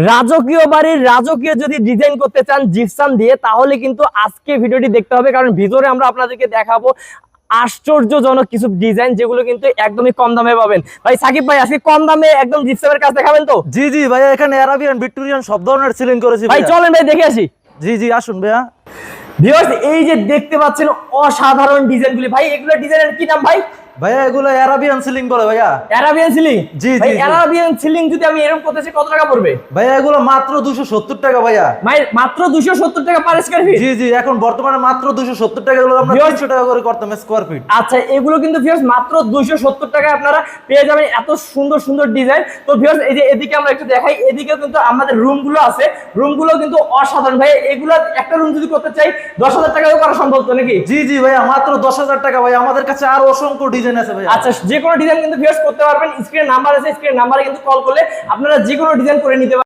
রাজকীয় বাড়ির রাজকীয় যদি ডিজাইন করতে চান জিপসাম দিয়ে, তাহলে কিন্তু আজকে ভিডিওটি দেখতে হবে, কারণ ভিতরে আমরা আপনাদেরকে দেখাবো আশ্চর্যজনক কিছু ডিজাইন, যেগুলো কিন্তু একদমই কম দামে পাবেন। ভাই সাকিব ভাই, আজকে কম দামে একদম জিপসামের কাজ দেখাবেন তো? জি জি ভাইয়া, এখানে আরাবিয়ান ভিক্টোরিয়ান সব ধরনের সিলিং করেছি ভাই চলেন ভাই দেখে আসি। জি জি আসুন ভাইয়া। ভিউয়ার্স, এই যে দেখতে পাচ্ছেন অসাধারণ ডিজাইনগুলি, ভাই এগুলো ডিজাইনের কি নাম ভাই? ভাইয়া এগুলো আরাবিয়ান সিলিং বলে ভাইয়া। Arabian ceiling? জি ভাই জি জি। অ্যারাবিয়ান সিলিং যদি আমি এরকম করতেছি কত টাকা পড়বে? ভাইয়া এগুলো মাত্র 270 টাকা ভাইয়া। ভাই মাত্র 270 টাকা পার স্কয়ার ফিট? জি জি, এখন বর্তমানে মাত্র 270 টাকা, এগুলো আমরা 300 টাকা করে করতাম স্কয়ার ফিট। আচ্ছা, এগুলো কিন্তু ভিউয়ার্স মাত্র 270 টাকা আপনারা পেয়ে যাবেন, এত সুন্দর সুন্দর ডিজাইন। তো ভিউয়ার্স, এই যে এদিকে আমরা একটু দেখাই, এদিকেও কিন্তু আমাদের রুমগুলো আছে, রুমগুলো কিন্তু অসাধারণ। ভাই এগুলো একটা রুম যদি করতে চাই 10,000 টাকাও করা সম্ভব তো নাকি? জি জি ভাইয়া, মাত্র 10,000 টাকা ভাইয়া। আমাদের কাছে আরো অসংখ্য ডিজাইন আছে ভাইয়া। আচ্ছা, যে কোনো ডিজাইন কিন্তু ভিউয়ার্স করতে পারবেন। স্ক্রিনে নাম্বার আছে, স্ক্রিনে নাম্বারে কিন্তু কল করলে আপনারা যে কোনো ডিজাইন করে নিতে পারবেন।